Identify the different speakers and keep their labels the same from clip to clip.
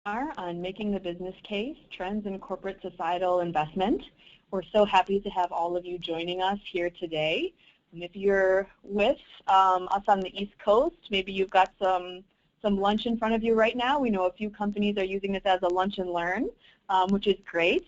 Speaker 1: on Making the Business Case, Trends in Corporate Societal Investment. We're so happy to have all of you joining us here today. And if you're with us on the East Coast, maybe you've got some lunch in front of you right now. We know a few companies are using this as a lunch and learn, which is great.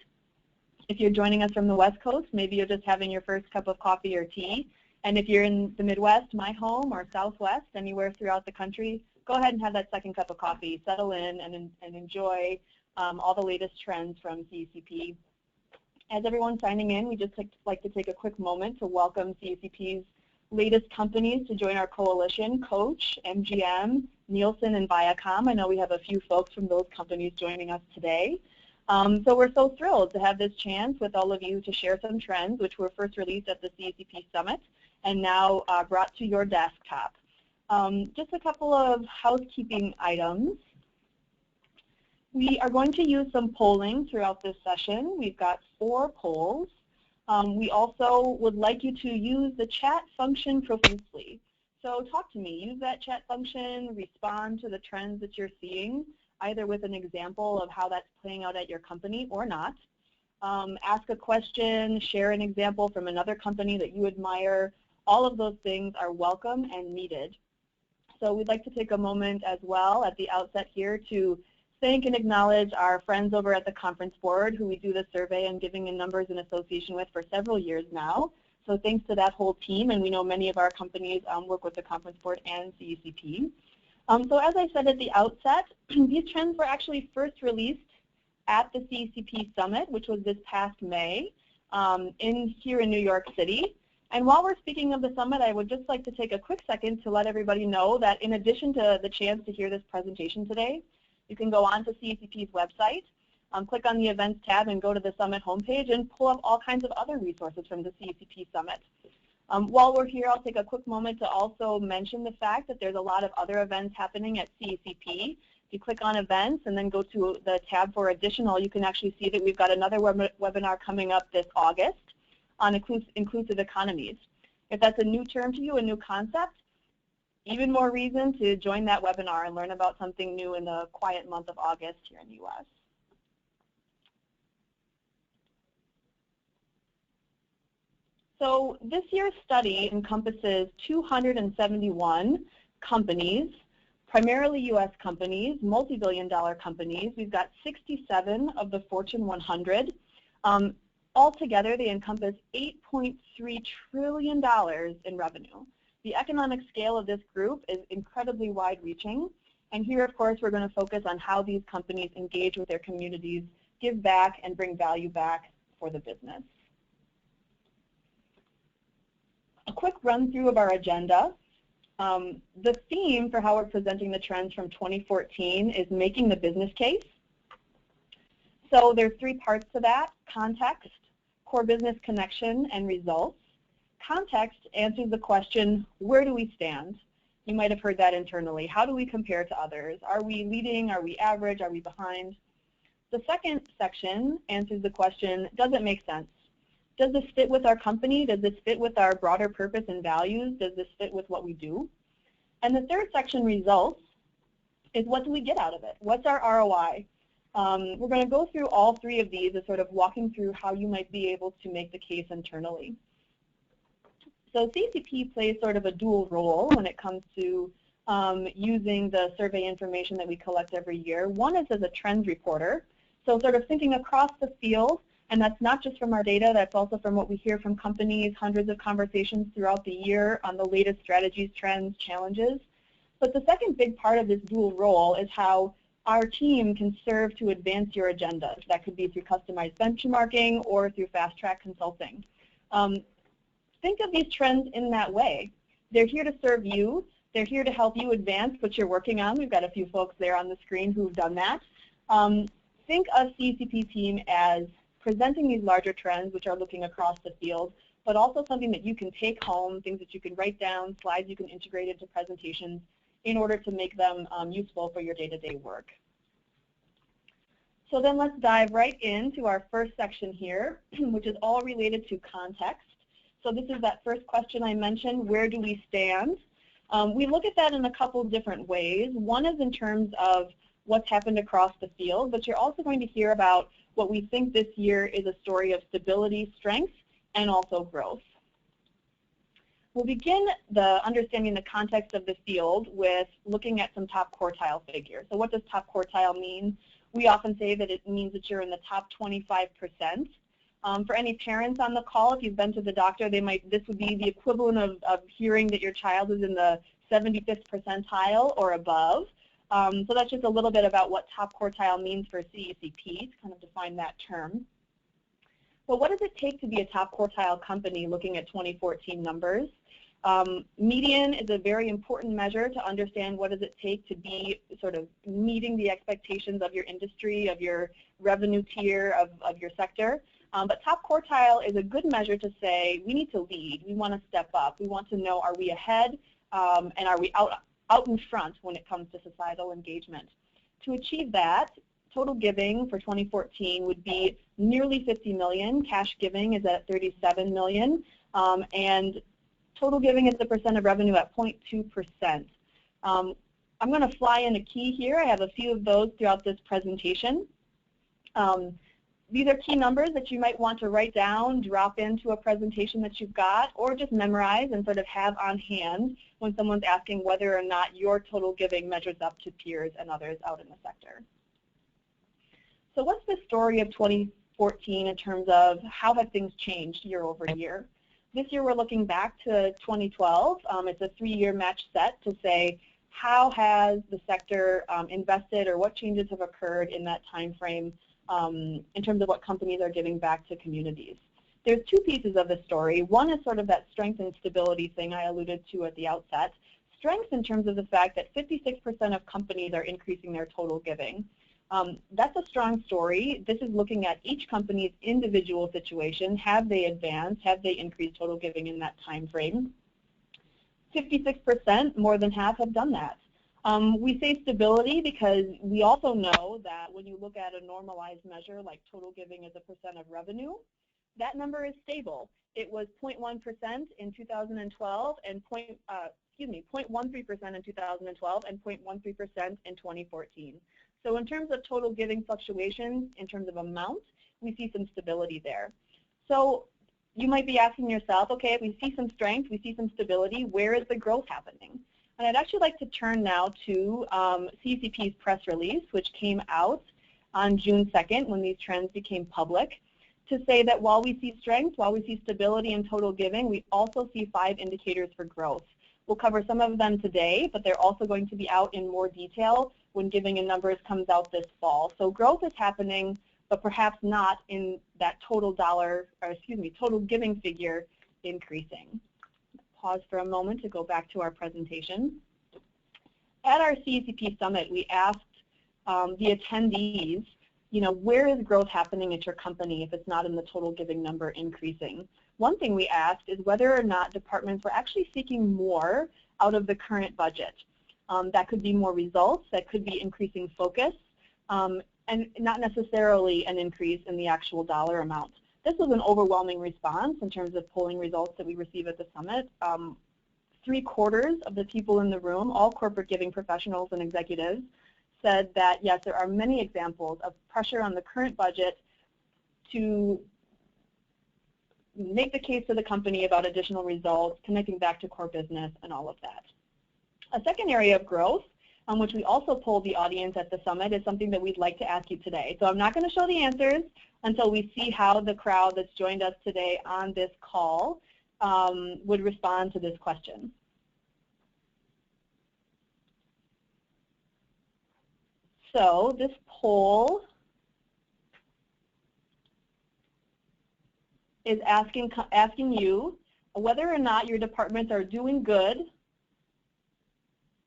Speaker 1: If you're joining us from the West Coast, maybe you're just having your first cup of coffee or tea. And if you're in the Midwest, my home, or Southwest, anywhere throughout the country, go ahead and have that second cup of coffee, settle in, and enjoy all the latest trends from CECP. As everyone's signing in, we just like to take a quick moment to welcome CECP's latest companies to join our coalition, Coach, MGM, Nielsen, and Viacom. I know we have a few folks from those companies joining us today. So we're so thrilled to have this chance with all of you to share some trends, which were first released at the CECP Summit and now brought to your desktop. Just a couple of housekeeping items. We are going to use some polling throughout this session. We've got 4 polls. We also would like you to use the chat function profusely. So talk to me. Use that chat function. Respond to the trends that you're seeing, either with an example of how that's playing out at your company or not. Ask a question. Share an example from another company that you admire. All of those things are welcome and needed. So we'd like to take a moment as well at the outset here to thank and acknowledge our friends over at the Conference Board who we do the survey and giving in numbers in association with for several years now. So thanks to that whole team, and we know many of our companies work with the Conference Board and CECP. So as I said at the outset, these trends were actually first released at the CECP Summit, which was this past May here in New York City. And while we're speaking of the summit, I would just like to take a quick second to let everybody know that in addition to the chance to hear this presentation today, you can go on to CECP's website, click on the Events tab, and go to the Summit homepage and pull up all kinds of other resources from the CECP Summit. While we're here, I'll take a quick moment to also mention the fact that there's a lot of other events happening at CECP. If you click on Events and then go to the tab for Additional, you can actually see that we've got another webinar coming up this August on inclusive economies. If that's a new term to you, a new concept, even more reason to join that webinar and learn about something new in the quiet month of August here in the U.S. So this year's study encompasses 271 companies, primarily U.S. companies, multi-billion-dollar companies. We've got 67 of the Fortune 100. Altogether, they encompass $8.3 trillion in revenue. The economic scale of this group is incredibly wide-reaching. And here, of course, we're going to focus on how these companies engage with their communities, give back, and bring value back for the business. A quick run-through of our agenda. The theme for how we're presenting the trends from 2014 is making the business case. So there's 3 parts to that: context, core business connection, and results. Context answers the question, where do we stand? You might have heard that internally. How do we compare to others? Are we leading? Are we average? Are we behind? The second section answers the question, does it make sense? Does this fit with our company? Does this fit with our broader purpose and values? Does this fit with what we do? And the third section, results, is what do we get out of it? What's our ROI? We're going to go through all 3 of these as sort of walking through how you might be able to make the case internally. So CECP plays sort of a dual role when it comes to using the survey information that we collect every year. One is as a trends reporter, so sort of thinking across the field, and that's not just from our data, that's also from what we hear from companies, hundreds of conversations throughout the year on the latest strategies, trends, challenges. But the second big part of this dual role is how our team can serve to advance your agenda. That could be through customized benchmarking or through fast-track consulting. Think of these trends in that way. They're here to serve you. They're here to help you advance what you're working on. We've got a few folks there on the screen who've done that. Think of CECP team as presenting these larger trends, which are looking across the field, but also something that you can take home, things that you can write down, slides you can integrate into presentations in order to make them useful for your day-to-day work. So then let's dive right into our first section here, which is all related to context. So this is that first question I mentioned, where do we stand? We look at that in a couple of different ways. One is in terms of what's happened across the field, but you're also going to hear about what we think this year is a story of stability, strength, and also growth. We'll begin understanding the context of the field with looking at some top quartile figures. So what does top quartile mean? We often say that it means that you're in the top 25%. For any parents on the call, if you've been to the doctor, this would be the equivalent of hearing that your child is in the 75th percentile or above. So that's just a little bit about what top quartile means for CECP, to kind of define that term. But what does it take to be a top quartile company looking at 2014 numbers? Median is a very important measure to understand what does it take to be sort of meeting the expectations of your industry, of your revenue tier, of your sector. But top quartile is a good measure to say we need to lead, we want to step up, we want to know are we ahead and are we out in front when it comes to societal engagement. To achieve that, total giving for 2014 would be nearly 50 million. Cash giving is at 37 million. And total giving as a percent of revenue at 0.2%. I'm going to fly in a key here. I have a few of those throughout this presentation. These are key numbers that you might want to write down, drop into a presentation that you've got, or just memorize and sort of have on hand when someone's asking whether or not your total giving measures up to peers and others out in the sector. So what's the story of 2014 in terms of how have things changed year over year? This year we're looking back to 2012. It's a 3-year match set to say how has the sector invested or what changes have occurred in that time frame in terms of what companies are giving back to communities. There's two pieces of the story. One is sort of that strength and stability thing I alluded to at the outset. Strength in terms of the fact that 56% of companies are increasing their total giving. That's a strong story. This is looking at each company's individual situation. Have they advanced? Have they increased total giving in that time frame? 56%, more than half, have done that. We say stability because we also know that when you look at a normalized measure like total giving as a percent of revenue, that number is stable. It was 0.1% in 2012 and 0.13% in 2012 and 0.13% in 2014. So in terms of total giving fluctuations, in terms of amount, we see some stability there. So you might be asking yourself, okay, if we see some strength, we see some stability, where is the growth happening? And I'd actually like to turn now to CECP's press release, which came out on June 2nd when these trends became public, to say that while we see strength, while we see stability in total giving, we also see 5 indicators for growth. We'll cover some of them today, but they're also going to be out in more detail when Giving in Numbers comes out this fall. So growth is happening, but perhaps not in that total giving figure increasing. Pause for a moment to go back to our presentation. At our CECP Summit, we asked the attendees, where is growth happening at your company if it's not in the total giving number increasing? One thing we asked is whether or not departments were actually seeking more out of the current budget. That could be more results, that could be increasing focus, and not necessarily an increase in the actual dollar amount. This was an overwhelming response in terms of polling results that we receive at the summit. 3/4 of the people in the room, all corporate giving professionals and executives, said that yes, there are many examples of pressure on the current budget to make the case to the company about additional results, connecting back to core business, and all of that. A second area of growth, on which we also polled the audience at the summit, is something that we'd like to ask you today. So I'm not going to show the answers until we see how the crowd that's joined us today on this call would respond to this question. So this poll is asking you whether or not your departments are doing good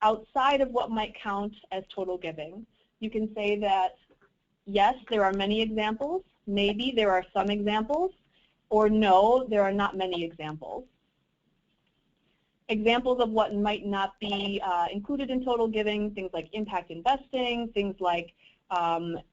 Speaker 1: outside of what might count as total giving. You can say that, yes, there are many examples, maybe there are some examples, or no, there are not many examples. Examples of what might not be included in total giving, things like impact investing, things like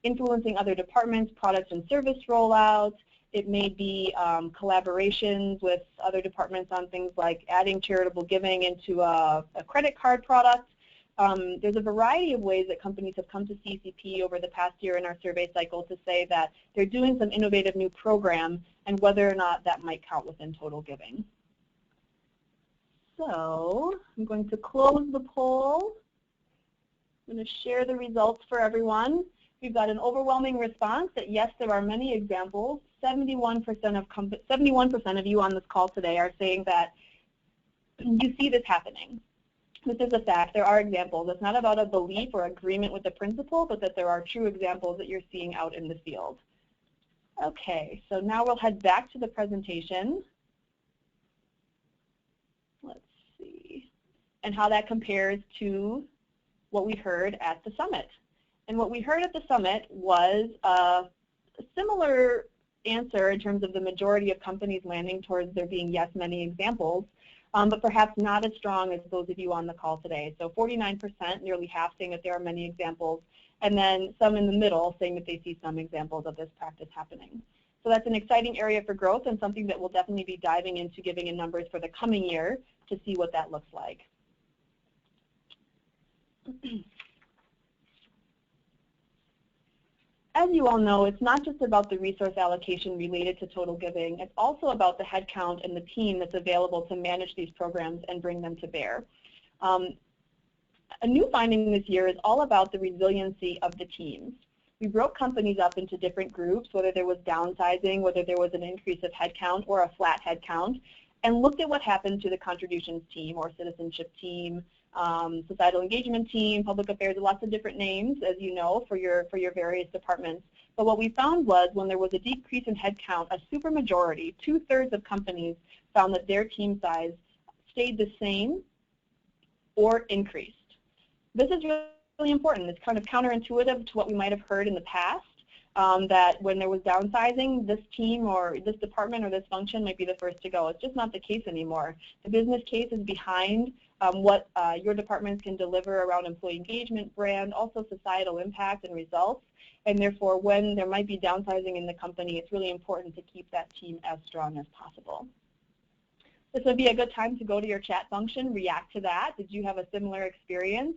Speaker 1: influencing other departments, products and service rollouts. It may be collaborations with other departments on things like adding charitable giving into a credit card product. there's a variety of ways that companies have come to CECP over the past year in our survey cycle to say that they're doing some innovative new program and whether or not that might count within total giving. So I'm going to close the poll. I'm going to share the results for everyone. We've got an overwhelming response that yes, there are many examples. 71% of you on this call today are saying that you see this happening. This is a fact. There are examples. It's not about a belief or agreement with the principle, but that there are true examples that you're seeing out in the field. Okay, so now we'll head back to the presentation. Let's see. And how that compares to what we heard at the summit. And what we heard at the summit was a similar answer in terms of the majority of companies landing towards there being yes, many examples, but perhaps not as strong as those of you on the call today. So 49%, nearly half, saying that there are many examples, and then some in the middle saying that they see some examples of this practice happening. So that's an exciting area for growth and something that we'll definitely be diving into giving in numbers for the coming year to see what that looks like. As you all know, it's not just about the resource allocation related to total giving. It's also about the headcount and the team that's available to manage these programs and bring them to bear. A new finding this year is all about the resiliency of the teams. We broke companies up into different groups, whether there was downsizing, whether there was an increase of headcount or a flat headcount, and looked at what happened to the contributions team or citizenship team, societal engagement team, public affairs, lots of different names, as you know, for your various departments. But what we found was when there was a decrease in headcount, a supermajority, 2/3 of companies found that their team size stayed the same or increased. This is really important. It's kind of counterintuitive to what we might have heard in the past, that when there was downsizing, this team or this department or this function might be the first to go. It's just not the case anymore. The business case is behind what your departments can deliver around employee engagement, brand, also societal impact and results. And therefore, when there might be downsizing in the company, it's really important to keep that team as strong as possible. This would be a good time to go to your chat function, react to that. Did you have a similar experience,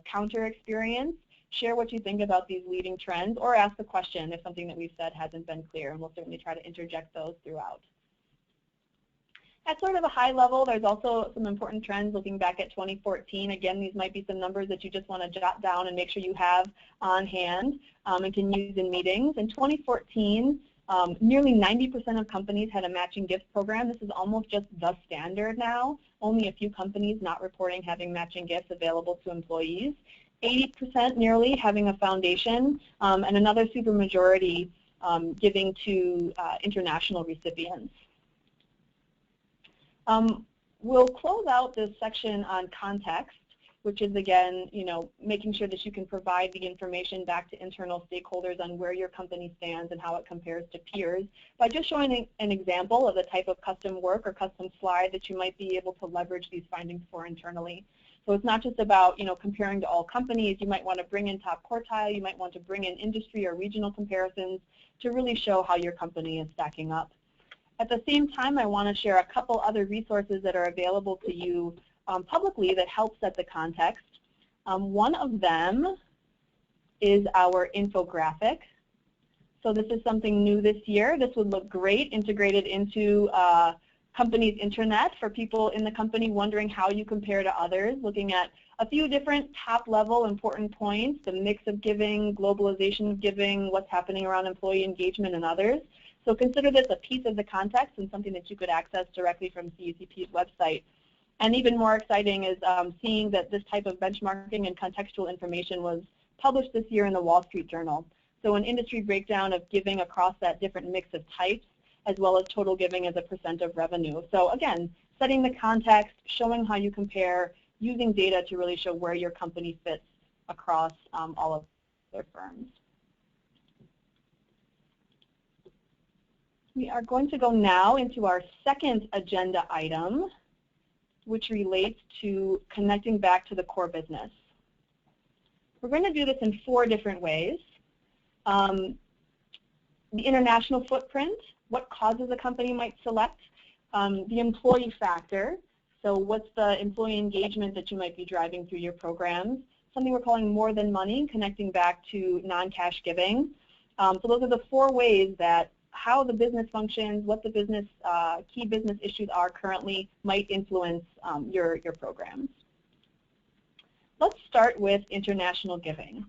Speaker 1: counter experience? Share what you think about these leading trends, or ask a question if something that we've said hasn't been clear, and we'll certainly try to interject those throughout. At sort of a high level, there's also some important trends looking back at 2014. Again, these might be some numbers that you just want to jot down and make sure you have on hand and can use in meetings. In 2014, nearly 90% of companies had a matching gift program. This is almost just the standard now. Only a few companies not reporting having matching gifts available to employees. 80% nearly having a foundation, and another supermajority giving to international recipients. We'll close out this section on context, which is, again, making sure that you can provide the information back to internal stakeholders on where your company stands and how it compares to peers by just showing an example of the type of custom work or custom slide that you might be able to leverage these findings for internally. So it's not just about comparing to all companies. You might want to bring in top quartile. You might want to bring in industry or regional comparisons to really show how your company is stacking up. At the same time, I want to share a couple other resources that are available to you publicly that help set the context. One of them is our infographic. So this is something new this year. This would look great integrated into company's intranet for people in the company wondering how you compare to others, looking at a few different top-level important points, the mix of giving, globalization of giving, what's happening around employee engagement, and others. So consider this a piece of the context and something that you could access directly from CECP's website. And even more exciting is seeing that this type of benchmarking and contextual information was published this year in the Wall Street Journal. So an industry breakdown of giving across that different mix of types, as well as total giving as a % of revenue. So again, setting the context, showing how you compare, using data to really show where your company fits across all of their firms. We are going to go now into our second agenda item, which relates to connecting back to the core business. We're going to do this in 4 different ways. The international footprint, what causes a company might select, the employee factor, So what's the employee engagement that you might be driving through your programs? Something we're calling more than money, connecting back to non-cash giving. So those are the 4 ways that how the business functions, what the business key business issues are currently might influence your programs. Let's start with international giving.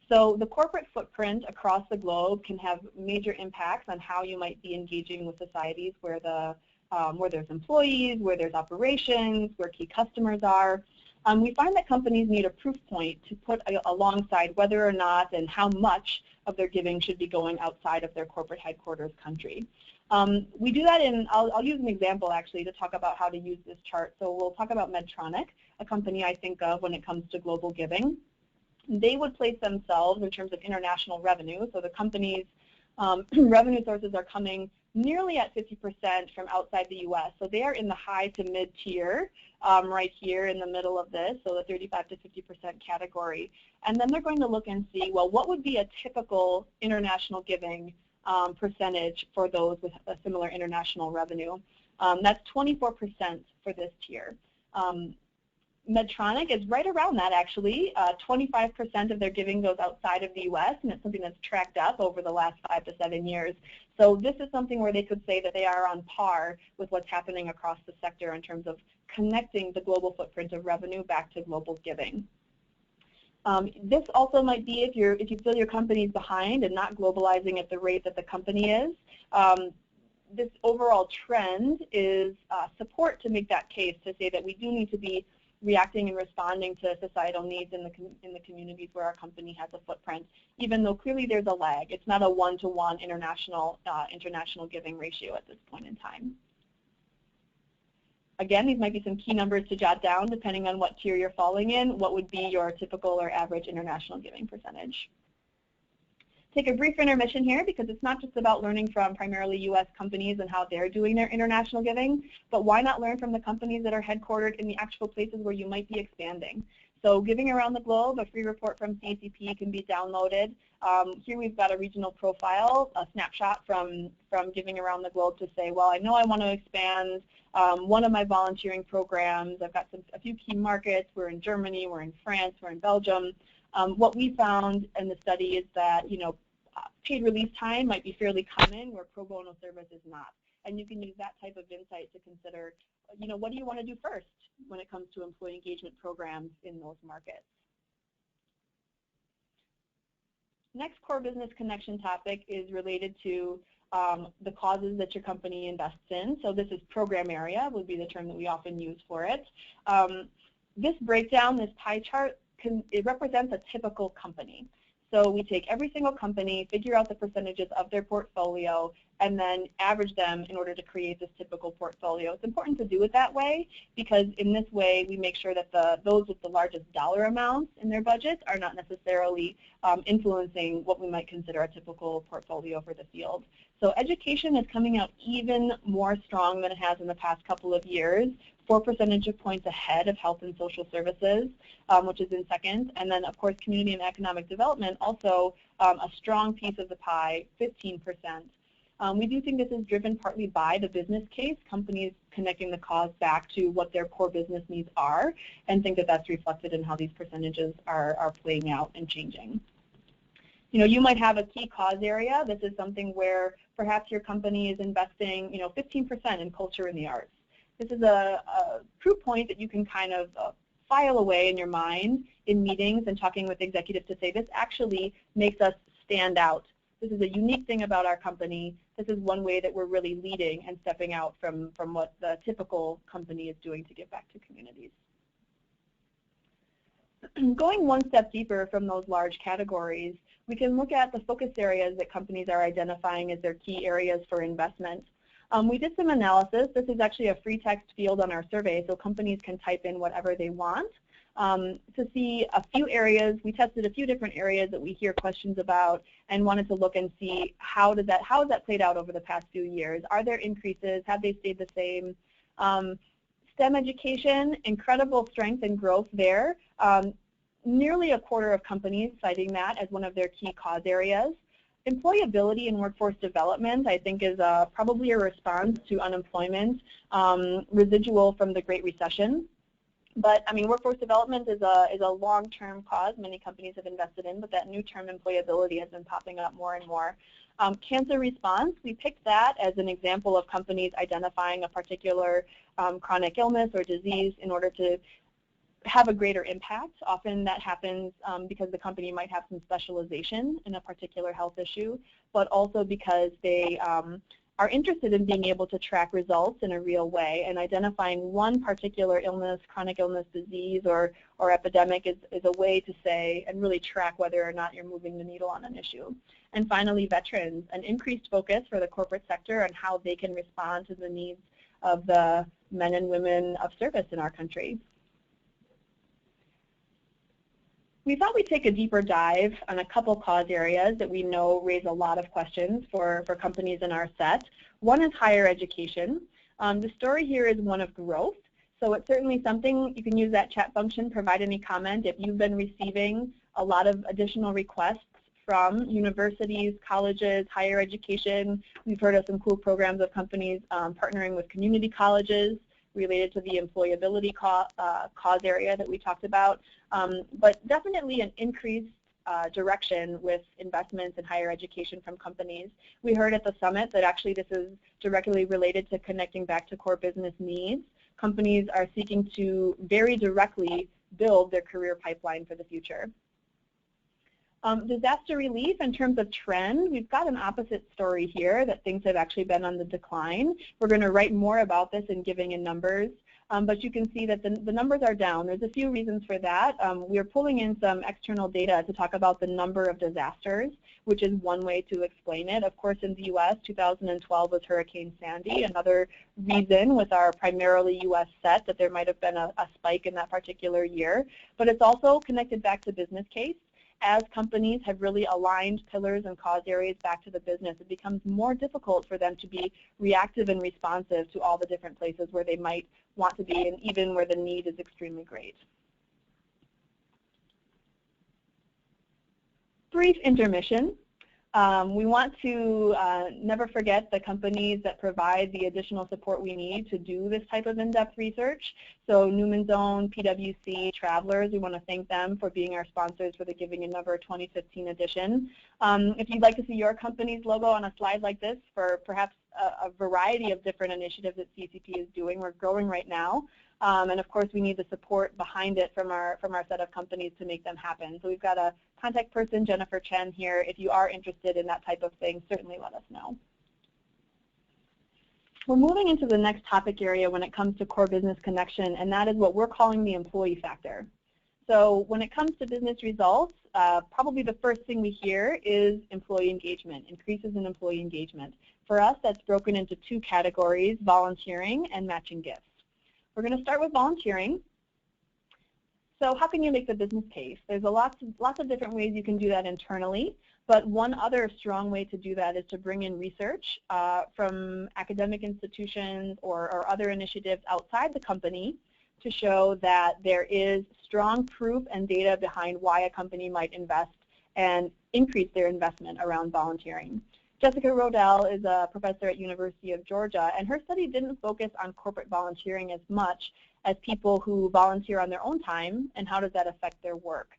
Speaker 1: So the corporate footprint across the globe can have major impacts on how you might be engaging with societies where there's employees, where there's operations, where key customers are. We find that companies need a proof point to put alongside whether or not and how much of their giving should be going outside of their corporate headquarters country. We do that in, I'll use an example actually to talk about how to use this chart. So we'll talk about Medtronic, a company I think of when it comes to global giving. They would place themselves in terms of international revenue. So the company's revenue sources are coming nearly at 50% from outside the U.S. So they are in the high to mid-tier right here in the middle of this, so the 35 to 50% category. And then they're going to look and see, well, what would be a typical international giving percentage for those with a similar international revenue? That's 24% for this tier. Medtronic is right around that, actually. 25% of their giving goes outside of the U.S., and it's something that's tracked up over the last 5 to 7 years. So this is something where they could say that they are on par with what's happening across the sector in terms of connecting the global footprint of revenue back to global giving. This also might be if you feel your company's behind and not globalizing at the rate that the company is. This overall trend is support to make that case to say that we do need to be reacting and responding to societal needs in the communities where our company has a footprint, even though clearly there's a lag. It's not a one-to-one international giving ratio at this point in time. Again, these might be some key numbers to jot down depending on what tier you're falling in. What would be your typical or average international giving percentage? Take a brief intermission here because it's not just about learning from primarily U.S. companies and how they're doing their international giving, but why not learn from the companies that are headquartered in the actual places where you might be expanding? So Giving Around the Globe, a free report from CECP can be downloaded. Here we've got a regional profile, a snapshot from Giving Around the Globe to say, well, I know I want to expand one of my volunteering programs. I've got a few key markets. We're in Germany, we're in France, we're in Belgium. What we found in the study is that, paid release time might be fairly common where pro bono service is not. And you can use that type of insight to consider, what do you want to do first when it comes to employee engagement programs in those markets. Next core business connection topic is related to the causes that your company invests in. So this is program area would be the term that we often use for it. This breakdown, this pie chart, it represents a typical company. So we take every single company, figure out the percentages of their portfolio, and then average them in order to create this typical portfolio. It's important to do it that way because in this way we make sure that those with the largest dollar amounts in their budgets are not necessarily influencing what we might consider a typical portfolio for the field. So education is coming out even more strong than it has in the past couple of years, 4 percentage points ahead of health and social services, which is in second. And then, of course, community and economic development, also a strong piece of the pie, 15%. We do think this is driven partly by the business case, companies connecting the cause back to what their core business needs are, and think that that's reflected in how these percentages are playing out and changing. You might have a key cause area. This is something where perhaps your company is investing 15% in culture and the arts. This is a proof point that you can kind of file away in your mind in meetings and talking with executives to say this actually makes us stand out. This is a unique thing about our company. This is one way that we're really leading and stepping out from what the typical company is doing to give back to communities. Going one step deeper from those large categories, we can look at the focus areas that companies are identifying as their key areas for investment. We did some analysis. This is actually a free text field on our survey, so companies can type in whatever they want. To see a few areas, we tested a few different areas that we hear questions about and wanted to look and see how has that played out over the past few years. Are there increases? Have they stayed the same? STEM education, incredible strength and growth there. Nearly a quarter of companies citing that as one of their key cause areas. Employability and workforce development, I think, is probably a response to unemployment residual from the Great Recession. But I mean, workforce development is a long-term cause many companies have invested in, but that new term employability has been popping up more and more. Cancer response, we picked that as an example of companies identifying a particular chronic illness or disease in order to have a greater impact. Often that happens because the company might have some specialization in a particular health issue, but also because they are interested in being able to track results in a real way, and identifying one particular illness, chronic illness, disease, or epidemic is a way to say and really track whether or not you're moving the needle on an issue. And finally, veterans, an increased focus for the corporate sector on how they can respond to the needs of the men and women of service in our country. We thought we'd take a deeper dive on a couple cause areas that we know raise a lot of questions for companies in our set. One is higher education. The story here is one of growth. So it's certainly something, you can use that chat function, provide any comment. If you've been receiving a lot of additional requests from universities, colleges, higher education, we've heard of some cool programs of companies partnering with community colleges related to the employability cause area that we talked about, but definitely an increased direction with investments in higher education from companies. We heard at the summit that actually this is directly related to connecting back to core business needs. Companies are seeking to very directly build their career pipeline for the future. Disaster relief, in terms of trend, we've got an opposite story here, that things have actually been on the decline. We're going to write more about this in Giving in numbers, but you can see that the numbers are down. There's a few reasons for that. We're pulling in some external data to talk about the number of disasters, which is one way to explain it. Of course, in the U.S., 2012 was Hurricane Sandy. Another reason with our primarily U.S. set that there might have been a spike in that particular year, but it's also connected back to business case. As companies have really aligned pillars and cause areas back to the business, it becomes more difficult for them to be reactive and responsive to all the different places where they might want to be, and even where the need is extremely great. Brief intermission. We want to never forget the companies that provide the additional support we need to do this type of in-depth research. So Newman's Own, PwC, Travelers, we want to thank them for being our sponsors for the Giving in Number 2015 edition. If you'd like to see your company's logo on a slide like this for perhaps a variety of different initiatives that CECP is doing, we're growing right now. And of course, we need the support behind it from our set of companies to make them happen. So we've got a contact person, Jennifer Chen, here. If you are interested in that type of thing, certainly let us know. We're moving into the next topic area when it comes to core business connection, and that is what we're calling the employee factor. So when it comes to business results, probably the first thing we hear is employee engagement, increases in employee engagement. For us, that's broken into two categories, volunteering and matching gifts. We're going to start with volunteering. So how can you make the business case? There's lots of different ways you can do that internally, but one other strong way to do that is to bring in research from academic institutions or other initiatives outside the company to show that there is strong proof and data behind why a company might invest and increase their investment around volunteering. Jessica Rodell is a professor at University of Georgia, and her study didn't focus on corporate volunteering as much as people who volunteer on their own time and how does that affect their work.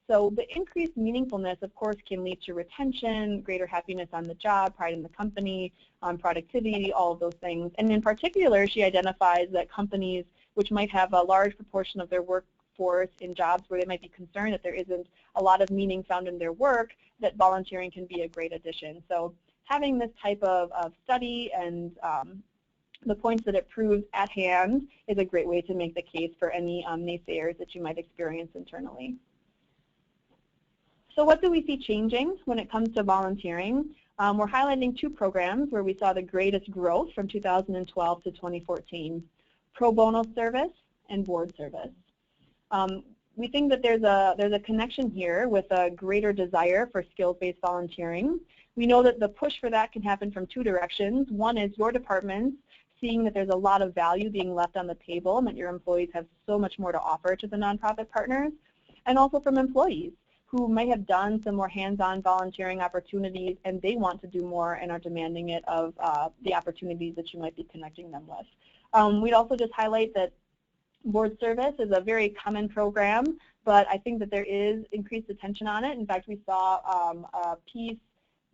Speaker 1: So the increased meaningfulness, of course, can lead to retention, greater happiness on the job, pride in the company, productivity, all of those things. And in particular, she identifies that companies which might have a large proportion of their workforce in jobs where they might be concerned that there isn't a lot of meaning found in their work, that volunteering can be a great addition. So having this type of study and the points that it proves at hand is a great way to make the case for any naysayers that you might experience internally. So what do we see changing when it comes to volunteering? We're highlighting two programs where we saw the greatest growth from 2012 to 2014, pro bono service and board service. We think that there's a connection here with a greater desire for skills-based volunteering. We know that the push for that can happen from two directions. One is your departments seeing that there's a lot of value being left on the table and that your employees have so much more to offer to the nonprofit partners, and also from employees who may have done some more hands-on volunteering opportunities and they want to do more and are demanding it of the opportunities that you might be connecting them with. We'd also just highlight that board service is a very common program, but I think that there is increased attention on it. In fact, we saw a piece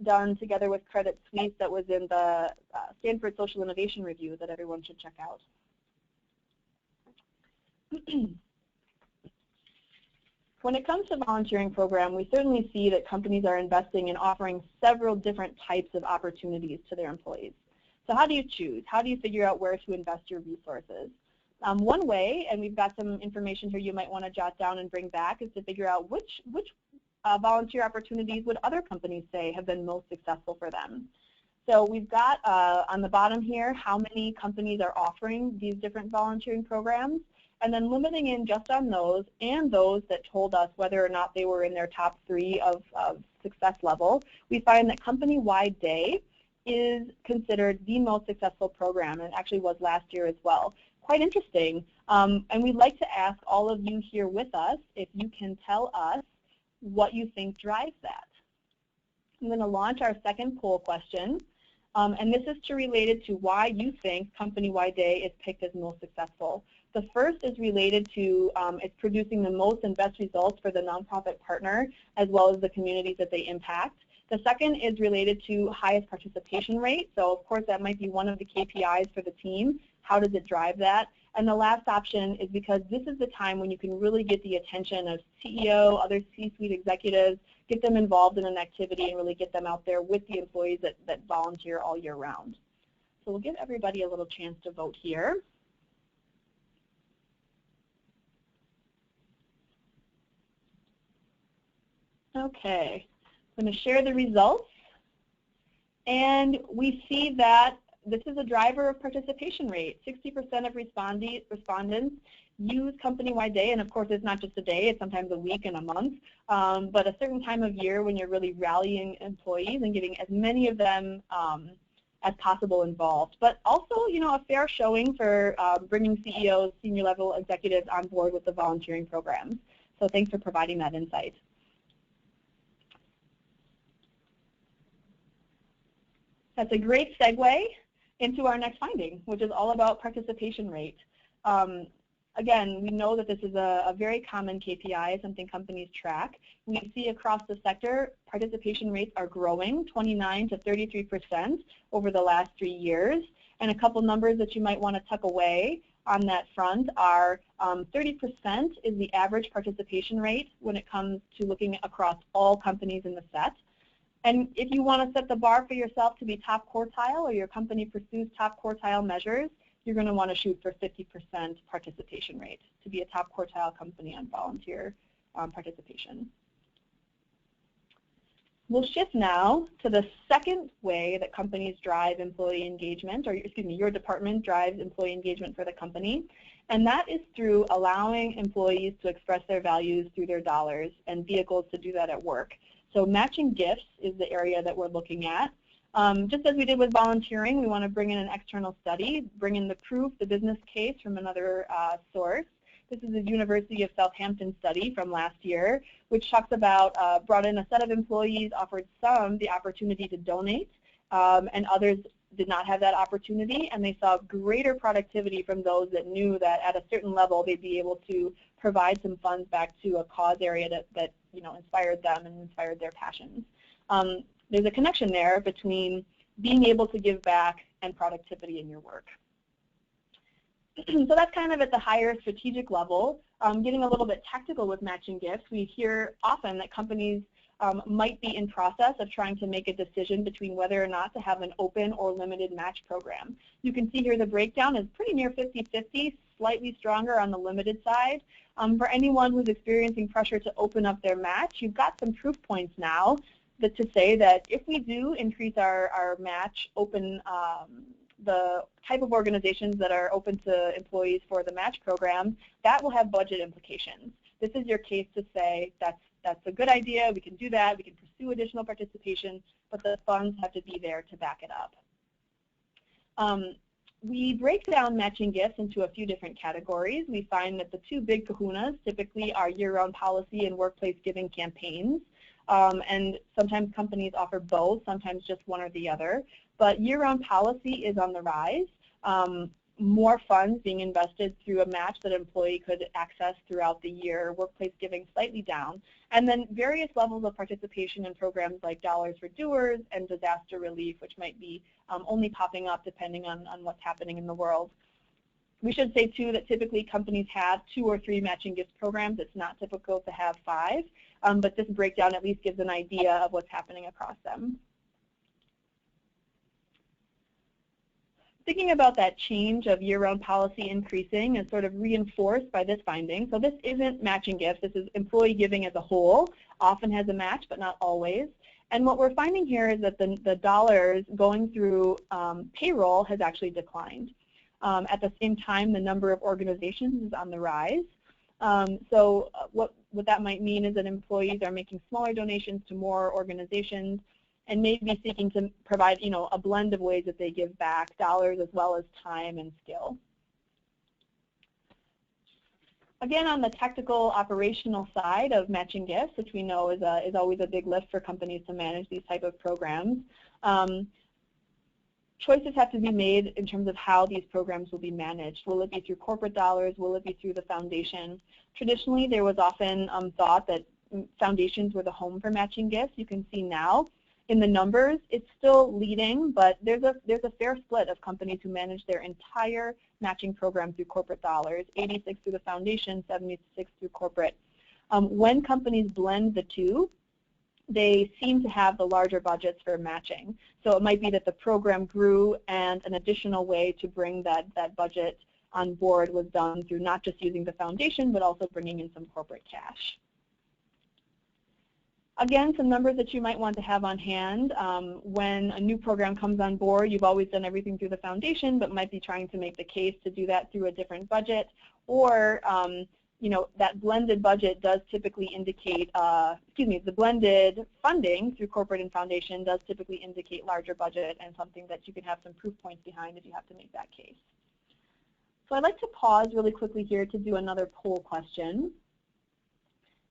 Speaker 1: done together with Credit Suisse that was in the Stanford Social Innovation Review that everyone should check out. When it comes to volunteering program, we certainly see that companies are investing in offering several different types of opportunities to their employees. So how do you choose? How do you figure out where to invest your resources? One way, and we've got some information here you might want to jot down and bring back, is to figure out which volunteer opportunities would other companies say have been most successful for them. So we've got on the bottom here how many companies are offering these different volunteering programs, and then limiting in just on those and those that told us whether or not they were in their top 3 of success level. We find that company-wide day is considered the most successful program, and it actually was last year as well. Quite interesting, and we'd like to ask all of you here with us if you can tell us what you think drives that. I'm going to launch our second poll question, and this is related to why you think company-wide day is picked as most successful. The first is related to it's producing the most and best results for the nonprofit partner as well as the communities that they impact. The second is related to highest participation rate. So of course that might be one of the KPIs for the team. How does it drive that? And the last option is because this is the time when you can really get the attention of CEO, other C-suite executives, get them involved in an activity and really get them out there with the employees that volunteer all year round. So we'll give everybody a little chance to vote here. Okay, I'm going to share the results, and we see that this is a driver of participation rate. 60% of respondents use company-wide day, and of course it's not just a day, it's sometimes a week and a month, but a certain time of year when you're really rallying employees and getting as many of them as possible involved. But also, you know, a fair showing for bringing CEOs, senior level executives on board with the volunteering programs. So thanks for providing that insight. That's a great segue into our next finding, which is all about participation rate. Again, we know that this is a very common KPI, something companies track. We see across the sector, participation rates are growing, 29 to 33% over the last 3 years. And a couple numbers that you might want to tuck away on that front are 30% is the average participation rate when it comes to looking across all companies in the set. And if you want to set the bar for yourself to be top quartile, or your company pursues top quartile measures, you're going to want to shoot for 50% participation rate to be a top quartile company on volunteer participation. We'll shift now to the second way that companies drive employee engagement, or excuse me, your department drives employee engagement for the company, and that is through allowing employees to express their values through their dollars and vehicles to do that at work. So matching gifts is the area that we're looking at. Just as we did with volunteering, we want to bring in an external study, bring in the proof, the business case from another source. This is a University of Southampton study from last year, which talks about brought in a set of employees, offered some the opportunity to donate, and others did not have that opportunity, and they saw greater productivity from those that knew that at a certain level they'd be able to provide some funds back to a cause area that you know, inspired them and inspired their passions. There's a connection there between being able to give back and productivity in your work. So that's kind of at the higher strategic level. Getting a little bit tactical with matching gifts, we hear often that companies might be in process of trying to make a decision between whether or not to have an open or limited match program. You can see here the breakdown is pretty near 50-50, slightly stronger on the limited side. For anyone who's experiencing pressure to open up their match, you've got some proof points now that to say that if we do increase our match open, the type of organizations that are open to employees for the match program, that will have budget implications. This is your case to say that's a good idea, we can do that, we can pursue additional participation, but the funds have to be there to back it up. We break down matching gifts into a few different categories. We find that the two big kahunas typically are year-round policy and workplace giving campaigns. And sometimes companies offer both, sometimes just one or the other. But year-round policy is on the rise. More funds being invested through a match that an employee could access throughout the year, workplace giving slightly down, and then various levels of participation in programs like Dollars for Doers and disaster relief, which might be only popping up depending on what's happening in the world. We should say, too, that typically companies have 2 or 3 matching gifts programs. It's not typical to have 5, but this breakdown at least gives an idea of what's happening across them. Thinking about that change of year-round policy increasing is sort of reinforced by this finding. So this isn't matching gifts. This is employee giving as a whole. Often has a match, but not always. And what we're finding here is that the dollars going through payroll has actually declined. At the same time, the number of organizations is on the rise. So what that might mean is that employees are making smaller donations to more organizations, and maybe seeking to provide, a blend of ways that they give back, dollars as well as time and skill. Again, on the tactical operational side of matching gifts, which we know is always a big lift for companies to manage these type of programs, choices have to be made in terms of how these programs will be managed. Will it be through corporate dollars? Will it be through the foundation? Traditionally, there was often thought that foundations were the home for matching gifts. You can see now, in the numbers, it's still leading, but there's a fair split of companies who manage their entire matching program through corporate dollars, 86 through the foundation, 76 through corporate. When companies blend the two, they seem to have the larger budgets for matching. So it might be that the program grew and an additional way to bring that budget on board was done through not just using the foundation, but also bringing in some corporate cash. Again, some numbers that you might want to have on hand. When a new program comes on board, you've always done everything through the foundation, but might be trying to make the case to do that through a different budget. Or, that blended budget does typically indicate, the blended funding through corporate and foundation does typically indicate larger budget and something that you can have some proof points behind if you have to make that case. So I'd like to pause really quickly here to do another poll question.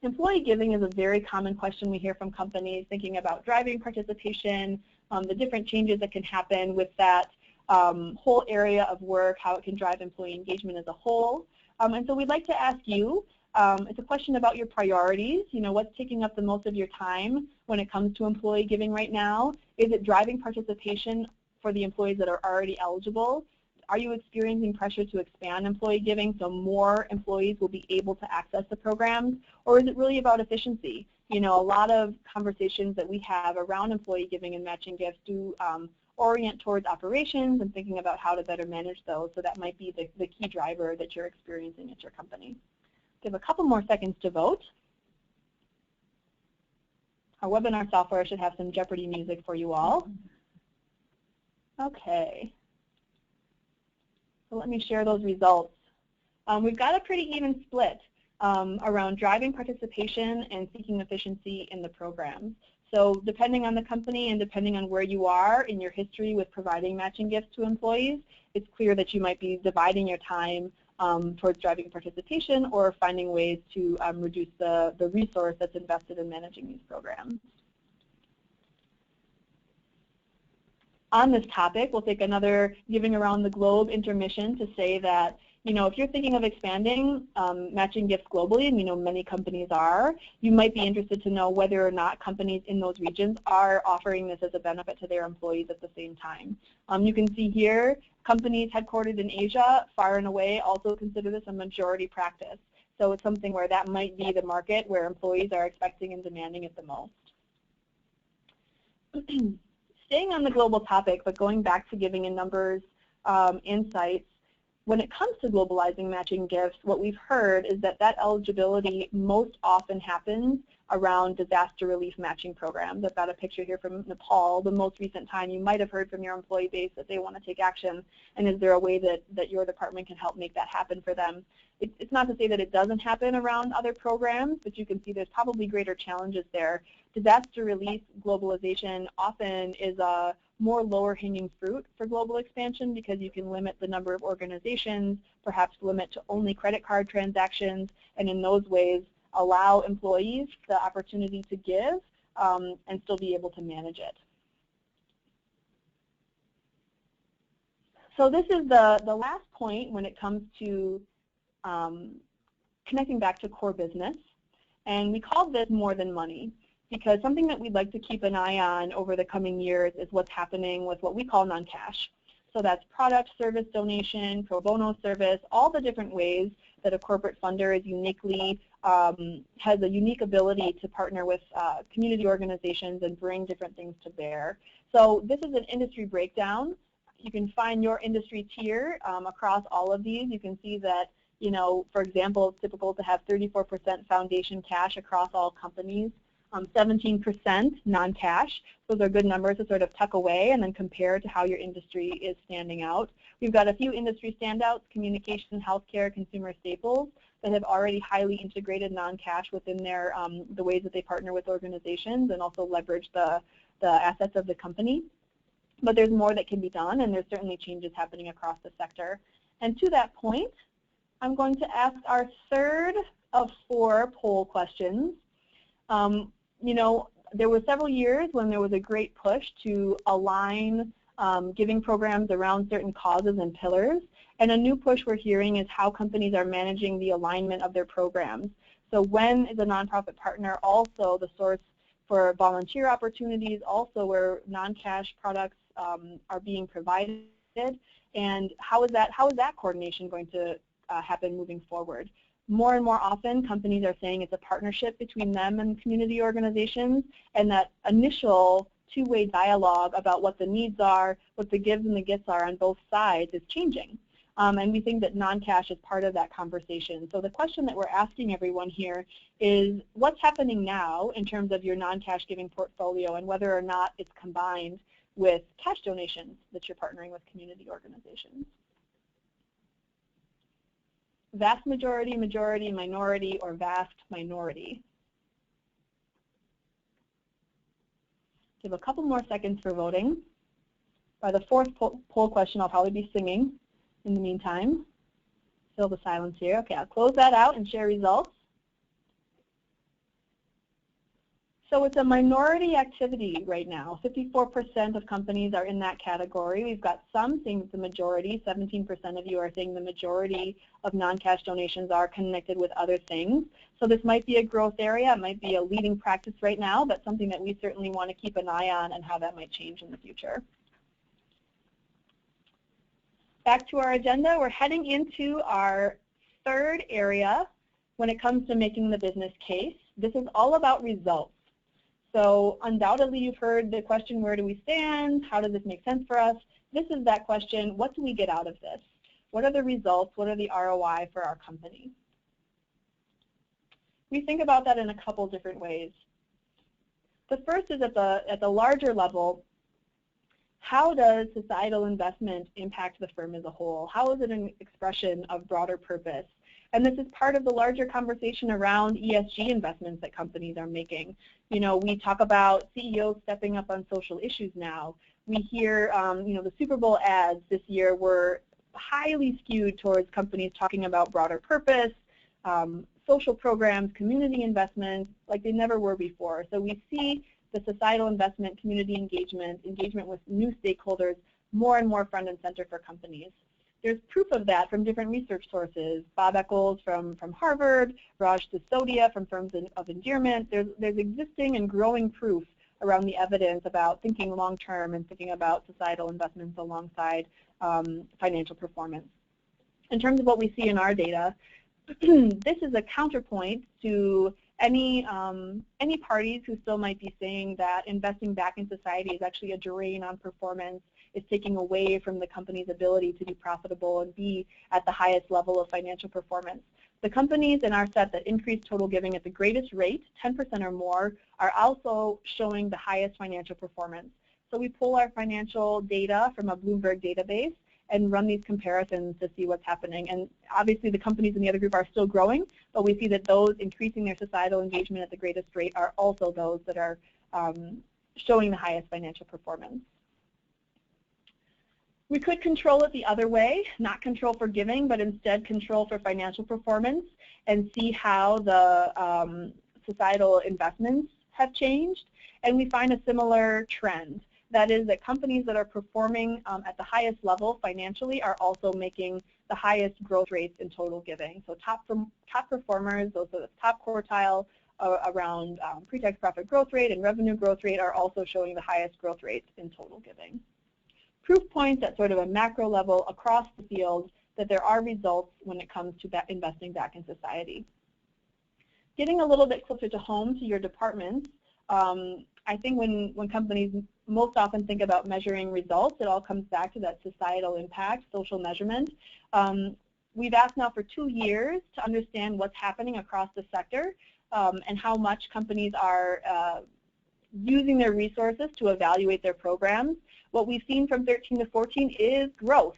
Speaker 1: Employee giving is a very common question we hear from companies thinking about driving participation, the different changes that can happen with that whole area of work, how it can drive employee engagement as a whole. And so we'd like to ask you, it's a question about your priorities. What's taking up the most of your time when it comes to employee giving right now? Is it driving participation for the employees that are already eligible? Are you experiencing pressure to expand employee giving so more employees will be able to access the programs? Or is it really about efficiency? A lot of conversations that we have around employee giving and matching gifts do orient towards operations and thinking about how to better manage those. So that might be the key driver that you're experiencing at your company. Give a couple more seconds to vote. Our webinar software should have some Jeopardy music for you all. Okay. So let me share those results. We've got a pretty even split around driving participation and seeking efficiency in the program. So depending on the company and depending on where you are in your history with providing matching gifts to employees, it's clear that you might be dividing your time towards driving participation or finding ways to reduce the resource that's invested in managing these programs. On this topic, we'll take another Giving Around the Globe intermission to say that, if you're thinking of expanding matching gifts globally, and we know many companies are, you might be interested to know whether or not companies in those regions are offering this as a benefit to their employees at the same time. You can see here, companies headquartered in Asia, far and away, also consider this a majority practice. So it's something where that might be the market where employees are expecting and demanding it the most. Staying on the global topic, but going back to giving in numbers insights, when it comes to globalizing matching gifts, what we've heard is that eligibility most often happens around disaster relief matching programs. I've got a picture here from Nepal, the most recent time you might have heard from your employee base that they want to take action, and is there a way that your department can help make that happen for them? It's not to say that it doesn't happen around other programs, but you can see there's probably greater challenges there. Disaster relief globalization often is a more lower-hanging fruit for global expansion because you can limit the number of organizations, perhaps limit to only credit card transactions, and in those ways allow employees the opportunity to give and still be able to manage it. So this is the last point when it comes to connecting back to core business. And we call this more than money because something that we'd like to keep an eye on over the coming years is what's happening with what we call non-cash. So that's product, service donation, pro bono service, all the different ways that a corporate funder is uniquely, has a unique ability to partner with community organizations and bring different things to bear. So this is an industry breakdown. You can find your industry tier across all of these. You can see that, you know, for example, it's typical to have 34% foundation cash across all companies, 17% non-cash. Those are good numbers to sort of tuck away and then compare to how your industry is standing out. We've got a few industry standouts, communication, healthcare, consumer staples, that have already highly integrated non-cash within their the ways that they partner with organizations and also leverage the assets of the company. But there's more that can be done, and there's certainly changes happening across the sector. And to that point, I'm going to ask our third of 4 poll questions. You know, there were several years when there was a great push to align giving programs around certain causes and pillars. And a new push we're hearing is how companies are managing the alignment of their programs. So when is a nonprofit partner also the source for volunteer opportunities, also where non-cash products are being provided, and how is that coordination going to happen moving forward? More and more often, companies are saying it's a partnership between them and community organizations, and that initial two-way dialogue about what the needs are, what the gives and the gets are on both sides is changing. And we think that non-cash is part of that conversation. So the question that we're asking everyone here is what's happening now in terms of your non-cash giving portfolio and whether or not it's combined with cash donations that you're partnering with community organizations. Vast majority, majority, minority, or vast minority. Give a couple more seconds for voting. By the 4th poll question, I'll probably be singing in the meantime. Fill the silence here. Okay, I'll close that out and share results. So it's a minority activity right now. 54% of companies are in that category. We've got some saying it's the majority. 17% of you are saying the majority of non-cash donations are connected with other things. So this might be a growth area. It might be a leading practice right now, but something that we certainly want to keep an eye on and how that might change in the future. Back to our agenda, we're heading into our 3rd area when it comes to making the business case. This is all about results. So undoubtedly you've heard the question, where do we stand? How does this make sense for us? This is that question, what do we get out of this? What are the results? What are the ROI for our company? We think about that in a couple different ways. The first is at the larger level, how does societal investment impact the firm as a whole? How is it an expression of broader purpose? And this is part of the larger conversation around ESG investments that companies are making. You know, we talk about CEOs stepping up on social issues now. We hear, you know, the Super Bowl ads this year were highly skewed towards companies talking about broader purpose, social programs, community investments, like they never were before. So we see the societal investment, community engagement, engagement with new stakeholders more and more front and center for companies. There's proof of that from different research sources. Bob Eccles from Harvard, Raj Sisodia from Firms of Endearment. There's existing and growing proof around the evidence about thinking long-term and thinking about societal investments alongside financial performance. In terms of what we see in our data, this is a counterpoint to any parties who still might be saying that investing back in society is actually a drain on performance, is taking away from the company's ability to be profitable and be at the highest level of financial performance. The companies in our set that increase total giving at the greatest rate, 10% or more, are also showing the highest financial performance. So we pull our financial data from a Bloomberg database and run these comparisons to see what's happening. And obviously the companies in the other group are still growing, but we see that those increasing their societal engagement at the greatest rate are also those that are showing the highest financial performance. We could control it the other way, not control for giving, but instead control for financial performance and see how the societal investments have changed. And we find a similar trend. That is that companies that are performing at the highest level financially are also making the highest growth rates in total giving. So top performers, those are the top quartile around pre-tax profit growth rate and revenue growth rate, are also showing the highest growth rates in total giving. Proof points at sort of a macro level across the field that there are results when it comes to investing back in society. Getting a little bit closer to home to your departments, I think when companies most often think about measuring results, it all comes back to that societal impact, social measurement. We've asked now for 2 years to understand what's happening across the sector and how much companies are using their resources to evaluate their programs. What we've seen from 13 to 14 is growth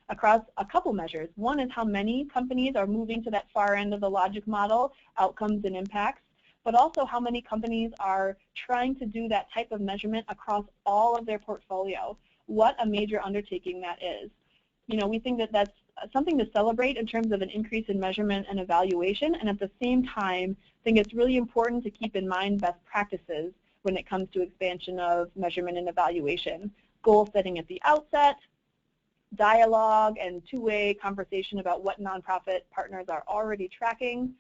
Speaker 1: across a couple measures. One is how many companies are moving to that far end of the logic model, outcomes and impacts, but also how many companies are trying to do that type of measurement across all of their portfolio. What a major undertaking that is. You know, we think that that's something to celebrate in terms of an increase in measurement and evaluation, and at the same time, I think it's really important to keep in mind best practices when it comes to expansion of measurement and evaluation. Goal setting at the outset, dialogue and two-way conversation about what nonprofit partners are already tracking,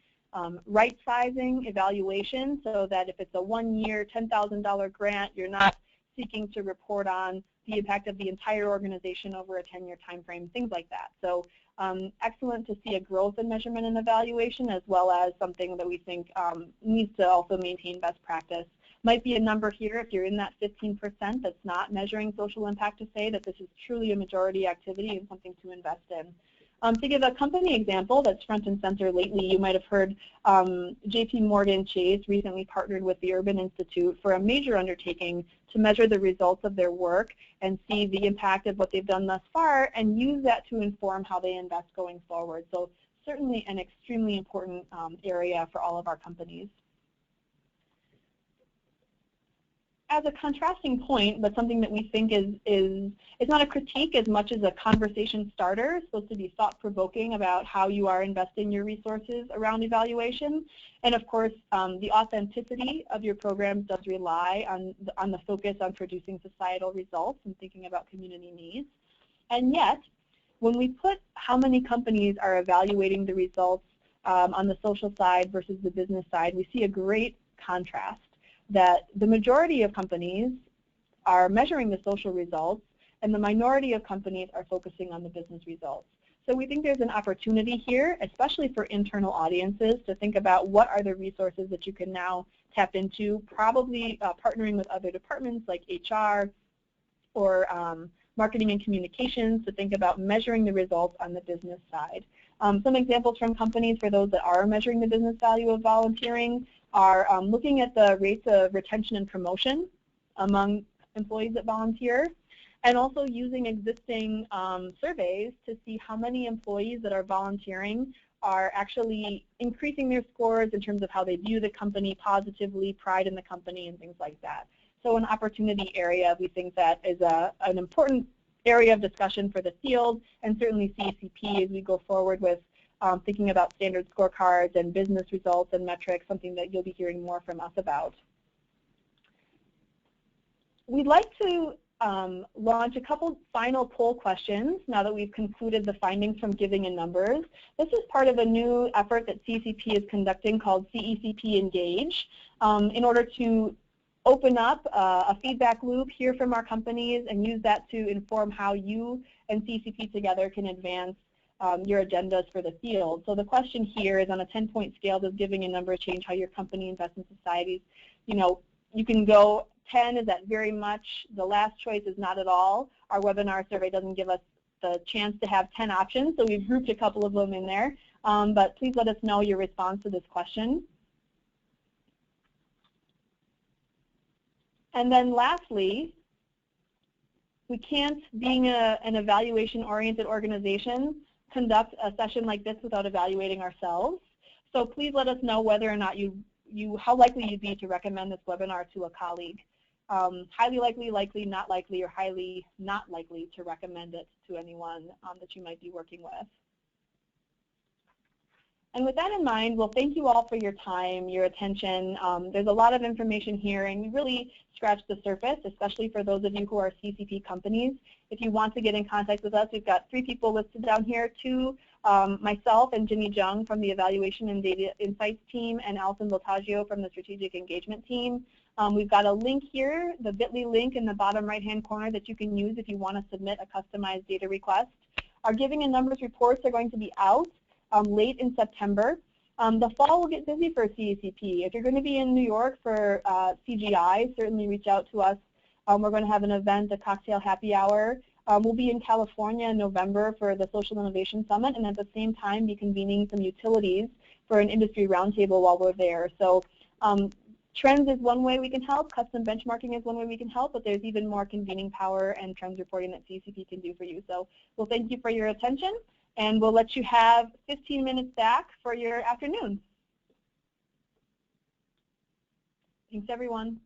Speaker 1: right sizing evaluation so that if it's a 1-year $10,000 grant, you're not seeking to report on the impact of the entire organization over a 10-year time frame, things like that. So excellent to see a growth in measurement and evaluation, as well as something that we think needs to also maintain best practice. Might be a number here if you're in that 15% that's not measuring social impact to say that this is truly a majority activity and something to invest in. To give a company example that's front and center lately, you might have heard JP Morgan Chase recently partnered with the Urban Institute for a major undertaking to measure the results of their work and see the impact of what they've done thus far and use that to inform how they invest going forward. So certainly an extremely important area for all of our companies. As a contrasting point, but something that we think is not a critique as much as a conversation starter, supposed to be thought-provoking about how you are investing your resources around evaluation. And of course, the authenticity of your programs does rely on the focus on producing societal results and thinking about community needs. And yet, when we put how many companies are evaluating the results on the social side versus the business side, we see a great contrast. That the majority of companies are measuring the social results and the minority of companies are focusing on the business results. So we think there's an opportunity here, especially for internal audiences, to think about what are the resources that you can now tap into, probably partnering with other departments like HR or marketing and communications to think about measuring the results on the business side. Some examples from companies for those that are measuring the business value of volunteering are looking at the rates of retention and promotion among employees that volunteer, and also using existing surveys to see how many employees that are volunteering are actually increasing their scores in terms of how they view the company positively, pride in the company, and things like that. So an opportunity area, we think that is an important area of discussion for the field, and certainly CECP as we go forward with thinking about standard scorecards and business results and metrics, something that you'll be hearing more from us about. We'd like to launch a couple final poll questions now that we've concluded the findings from giving and numbers. This is part of a new effort that CECP is conducting called CECP Engage in order to open up a feedback loop, hear from our companies, and use that to inform how you and CECP together can advance your agendas for the field. So the question here is on a 10-point scale, does giving and numbers change how your company invests in societies? You know, you can go 10 is that very much, the last choice is not at all. Our webinar survey doesn't give us the chance to have 10 options, so we've grouped a couple of them in there. But please let us know your response to this question. And then lastly, we can't, being an evaluation-oriented organization, conduct a session like this without evaluating ourselves. So please let us know whether or not how likely you'd be to recommend this webinar to a colleague. highly likely, likely, not likely, or highly not likely to recommend it to anyone that you might be working with. And with that in mind, well, thank you all for your time, your attention. There's a lot of information here, and we really scratched the surface, especially for those of you who are CCP companies. If you want to get in contact with us, we've got 3 people listed down here, 2, myself and Jimmy Jung from the Evaluation and Data Insights team, and Alison Voltaggio from the Strategic Engagement team. We've got a link here, the bit.ly link in the bottom right-hand corner that you can use if you want to submit a customized data request. Our Giving and Numbers reports are going to be out late in September. The fall will get busy for CECP. If you're going to be in New York for CGI, certainly reach out to us. We're going to have an event, a cocktail happy hour. We'll be in California in November for the Social Innovation Summit, and at the same time be convening some utilities for an industry roundtable while we're there. So trends is one way we can help. Custom benchmarking is one way we can help, but there's even more convening power and trends reporting that CECP can do for you. So we'll thank you for your attention, and we'll let you have 15 minutes back for your afternoon. Thanks, everyone.